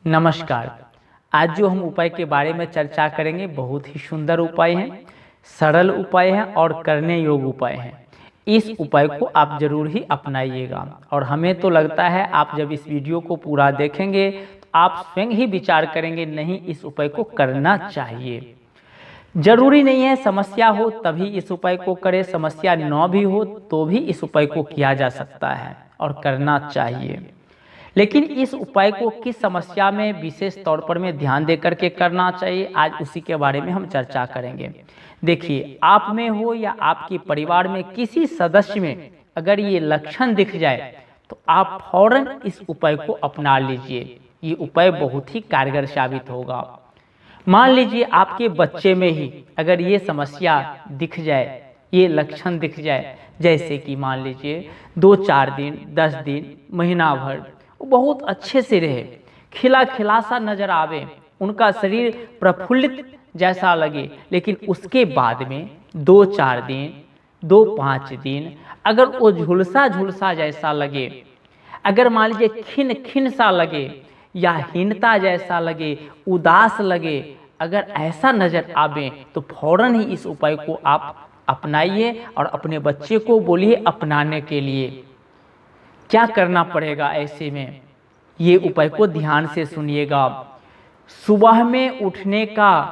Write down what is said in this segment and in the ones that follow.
नमस्कार। आज जो हम उपाय के बारे में चर्चा करेंगे बहुत ही सुंदर उपाय हैं, सरल उपाय हैं और करने योग्य उपाय हैं। इस उपाय को आप जरूर ही अपनाइएगा और हमें तो लगता है आप जब इस वीडियो को पूरा देखेंगे तो आप स्वयं ही विचार करेंगे नहीं इस उपाय को करना चाहिए। जरूरी नहीं है समस्या हो तभी इस उपाय को करें, समस्या न भी हो तो भी इस उपाय को किया जा सकता है और करना चाहिए। लेकिन इस उपाय को किस समस्या में विशेष तौर पर में ध्यान दे करके करना चाहिए, आज उसी के बारे में हम चर्चा करेंगे। देखिए, आप में हो या आपके परिवार में किसी सदस्य में अगर ये लक्षण दिख जाए तो आप फौरन इस उपाय को अपना लीजिए। ये उपाय बहुत ही कारगर साबित होगा। मान लीजिए आपके बच्चे में ही अगर ये समस्या दिख जाए, ये लक्षण दिख जाए, जैसे कि मान लीजिए 2-4 दिन, 10 दिन, महीना भर वो बहुत अच्छे से रहे, खिला खिला सा नजर आवे, उनका शरीर प्रफुल्लित जैसा लगे, लेकिन उसके बाद में 2-4 दिन, 2-5 दिन अगर वो झुलसा झुलसा जैसा लगे, अगर मान लीजिए खिन खिन सा लगे या हीनता जैसा लगे, उदास लगे, अगर ऐसा नजर आवे तो फौरन ही इस उपाय को आप अपनाइए और अपने बच्चे को बोलिए अपनाने के लिए। क्या करना पड़ेगा ऐसे में, ये उपाय को ध्यान से सुनिएगा। सुबह में उठने का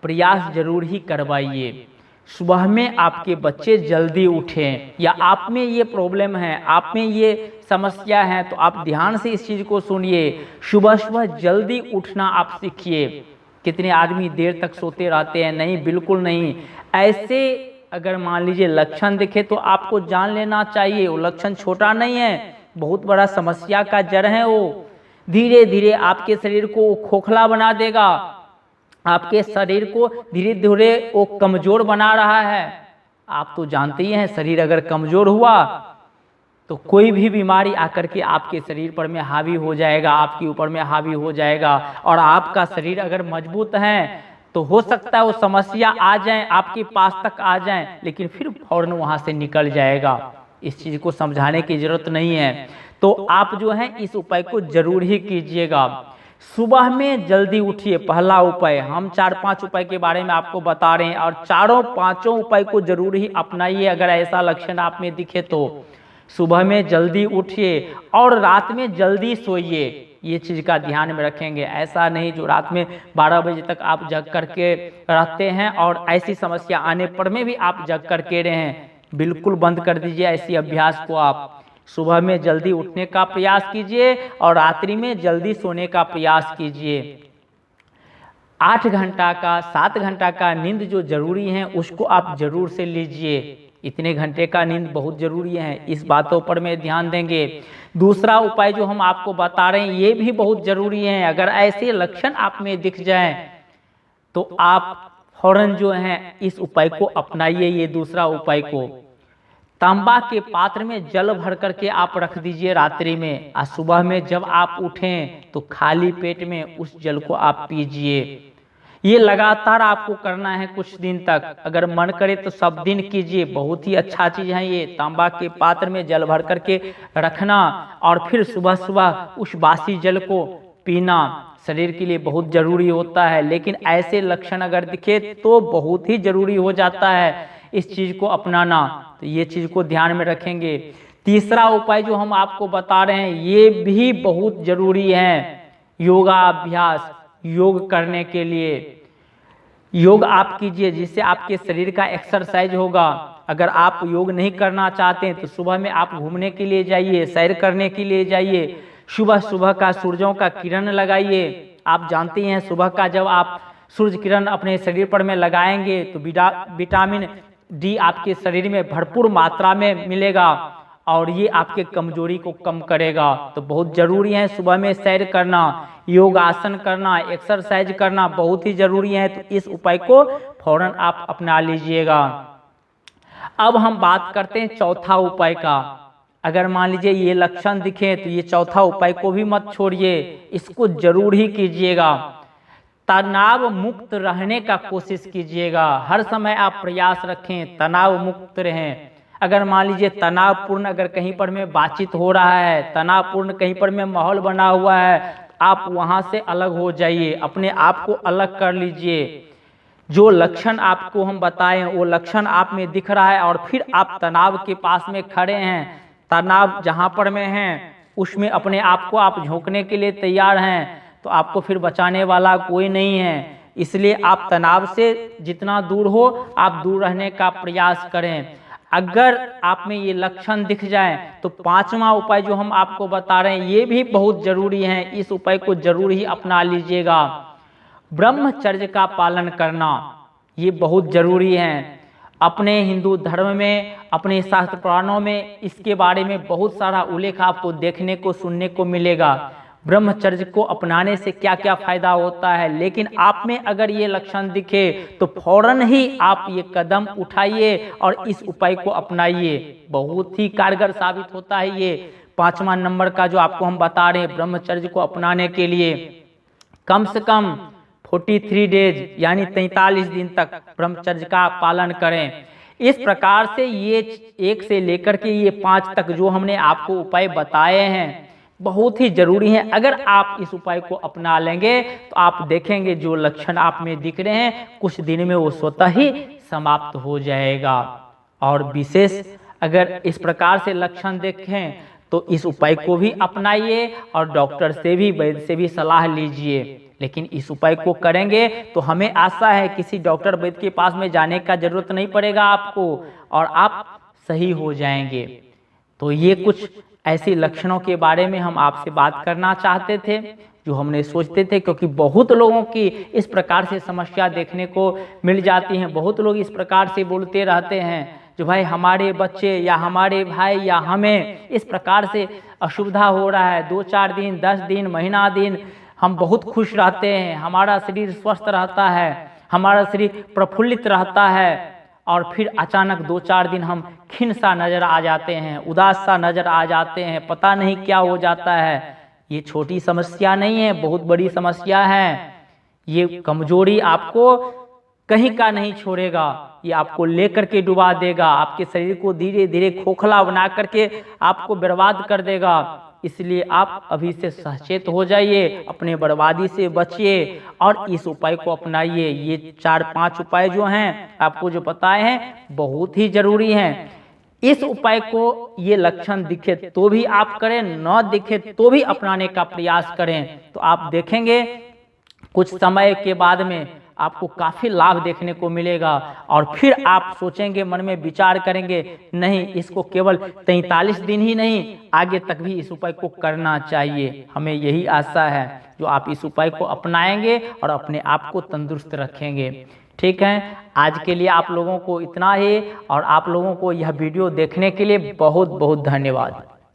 प्रयास जरूर ही करवाइए। सुबह में आपके बच्चे जल्दी उठें, या आप में ये प्रॉब्लम है, आप में ये समस्या है, तो आप ध्यान से इस चीज को सुनिए। सुबह सुबह जल्दी उठना आप सीखिए। कितने आदमी देर तक सोते रहते हैं, नहीं, बिल्कुल नहीं। ऐसे अगर मान लीजिए लक्षण दिखे तो आपको जान लेना चाहिए वो लक्षण छोटा नहीं है, बहुत बड़ा समस्या का जड़ है। वो धीरे धीरे आपके शरीर को खोखला बना देगा, आपके शरीर को धीरे धीरे वो कमजोर बना रहा है। आप तो जानते ही हैं, शरीर अगर कमजोर हुआ तो कोई भी बीमारी आकर के आपके शरीर पर में हावी हो जाएगा, आपके ऊपर में हावी हो जाएगा। और आपका शरीर अगर मजबूत है तो हो सकता है वो समस्या आ जाए, आपके पास तक आ जाए, लेकिन फिर फौरन वहां से निकल जाएगा। इस चीज को समझाने की जरूरत नहीं है। तो आप जो है इस उपाय को जरूर ही कीजिएगा। सुबह में जल्दी उठिए, पहला उपाय। हम 4-5 उपाय के बारे में आपको बता रहे हैं और चारों पांचों उपाय को जरूर ही अपनाइए अगर ऐसा लक्षण आप में दिखे तो। सुबह में जल्दी उठिए और रात में जल्दी सोइए, ये चीज का ध्यान में रखेंगे। ऐसा नहीं जो रात में 12 बजे तक आप जग करके रहते हैं और ऐसी समस्या आने पर में भी आप जग करके रहे हैं, बिल्कुल बंद कर दीजिए ऐसी अभ्यास को। आप सुबह में जल्दी उठने का प्रयास कीजिए और रात्रि में जल्दी सोने का प्रयास कीजिए। 8 घंटा का, 7 घंटा का नींद जो जरूरी है उसको आप जरूर से लीजिए। इतने घंटे का नींद बहुत जरूरी है, इस बातों पर में ध्यान देंगे। दूसरा उपाय जो हम आपको बता रहे हैं ये भी बहुत जरूरी है। अगर ऐसे लक्षण आप में दिख जाए तो आप फौरन जो है इस उपाय को अपनाइए। ये दूसरा उपाय को तांबा के पात्र में जल भर करके आप रख दीजिए रात्रि में, और सुबह में जब आप उठें तो खाली पेट में उस जल को आप पीजिए। ये लगातार आपको करना है कुछ दिन तक, अगर मन करे तो सब दिन कीजिए। बहुत ही अच्छा चीज है ये, तांबा के पात्र में जल भर करके रखना और फिर सुबह सुबह उस बासी जल को पीना शरीर के लिए बहुत जरूरी होता है। लेकिन ऐसे लक्षण अगर दिखे तो बहुत ही जरूरी हो जाता है इस चीज को अपनाना, तो ये चीज को ध्यान में रखेंगे। तीसरा उपाय जो हम आपको बता रहे हैं ये भी बहुत जरूरी है, योगाभ्यास। योग करने के लिए योग आप कीजिए जिससे आपके शरीर का एक्सरसाइज होगा। अगर आप योग नहीं करना चाहते हैं तो सुबह में आप घूमने के लिए जाइए, सैर करने के लिए जाइए। सुबह सुबह का सूरजों का किरण लगाइए। आप जानते हैं सुबह का जब आप सूर्य किरण अपने शरीर पर में लगाएंगे तो विटामिन डी आपके शरीर में भरपूर मात्रा में मिलेगा और ये आपके कमजोरी को कम करेगा। तो बहुत जरूरी है सुबह में सैर करना, योग आसन करना, एक्सरसाइज करना बहुत ही जरूरी है। तो इस उपाय को फौरन आप अपना लीजिएगा। अब हम बात करते हैं चौथा उपाय का। अगर मान लीजिए ये लक्षण दिखे तो ये चौथा उपाय को भी मत छोड़िए, इसको जरूर ही कीजिएगा। तनाव मुक्त रहने का कोशिश कीजिएगा। हर समय आप प्रयास रखें तनाव मुक्त रहें। अगर मान लीजिए तनावपूर्ण अगर कहीं पर में बातचीत हो रहा है, तनावपूर्ण कहीं पर में माहौल बना हुआ है, आप वहाँ से अलग हो जाइए, अपने आप को अलग कर लीजिए। जो लक्षण आपको हम बताएं वो लक्षण आप में दिख रहा है और फिर आप तनाव के पास में खड़े हैं, तनाव जहाँ पर में हैं उसमें अपने आप को आप झोंकने के लिए तैयार हैं, तो आपको फिर बचाने वाला कोई नहीं है। इसलिए आप तनाव से जितना दूर हो आप दूर रहने का प्रयास करें। अगर आप में ये लक्षण दिख जाए तो पांचवा उपाय जो हम आपको बता रहे हैं ये भी बहुत जरूरी है, इस उपाय को जरूर ही अपना लीजिएगा। ब्रह्मचर्य का पालन करना ये बहुत जरूरी है। अपने हिंदू धर्म में, अपने शास्त्र पुराणों में इसके बारे में बहुत सारा उल्लेख आपको देखने को सुनने को मिलेगा। ब्रह्मचर्य को अपनाने से क्या क्या फायदा होता है, लेकिन आप में अगर ये लक्षण दिखे तो फौरन ही आप ये कदम उठाइए और इस उपाय को अपनाइए, बहुत ही कारगर साबित होता है। ये पांचवा नंबर का जो आपको हम बता रहे हैं, ब्रह्मचर्य को अपनाने के लिए कम से कम 43 डेज यानी 43 दिन तक ब्रह्मचर्य का पालन करें। इस प्रकार से ये 1 से लेकर के ये 5 तक जो हमने आपको उपाय बताए हैं बहुत ही जरूरी है। अगर आप इस उपाय को अपना लेंगे तो आप देखेंगे जो लक्षण आप में दिख रहे हैं कुछ दिन में वो स्वतः ही समाप्त हो जाएगा। और विशेष अगर इस प्रकार से लक्षण देखें तो इस उपाय को भी अपनाइए और डॉक्टर से भी, वैद्य से भी सलाह लीजिए। लेकिन इस उपाय को करेंगे तो हमें आशा है किसी डॉक्टर वैद्य के पास में जाने का जरूरत नहीं पड़ेगा आपको और आप सही हो जाएंगे। तो ये कुछ ऐसे लक्षणों के बारे में हम आपसे बात करना चाहते थे, जो हमने सोचते थे, क्योंकि बहुत लोगों की इस प्रकार से समस्या देखने को मिल जाती हैं। बहुत लोग इस प्रकार से बोलते रहते हैं जो भाई हमारे बच्चे या हमारे भाई या हमें इस प्रकार से असुविधा हो रहा है, 2-4 दिन, 10 दिन, महीना दिन हम बहुत खुश रहते हैं, हमारा शरीर स्वस्थ रहता है, हमारा शरीर प्रफुल्लित रहता है और फिर अचानक 2-4 दिन हम खिन्न सा नजर आ जाते हैं, उदास सा नजर आ जाते हैं, पता नहीं क्या हो जाता है। ये छोटी समस्या नहीं है, बहुत बड़ी समस्या है। ये कमजोरी आपको कहीं का नहीं छोड़ेगा, ये आपको लेकर के डुबा देगा, आपके शरीर को धीरे धीरे खोखला बना करके आपको बर्बाद कर देगा। इसलिए आप अभी से सचेत हो जाइए, अपने बर्बादी से बचिए और इस उपाय को अपनाइए। ये 4-5 उपाय जो हैं आपको जो बताए हैं बहुत ही जरूरी हैं। इस उपाय को ये लक्षण दिखे तो भी आप करें, न दिखे तो भी अपनाने का प्रयास करें, तो आप देखेंगे कुछ समय के बाद में आपको काफी लाभ देखने को मिलेगा। और फिर आप सोचेंगे, मन में विचार करेंगे, नहीं इसको केवल 43 दिन ही नहीं आगे तक भी इस उपाय को करना चाहिए। हमें यही आशा है जो आप इस उपाय को अपनाएंगे और अपने आप को तंदुरुस्त रखेंगे। ठीक है, आज के लिए आप लोगों को इतना ही और आप लोगों को यह वीडियो देखने के लिए बहुत बहुत धन्यवाद।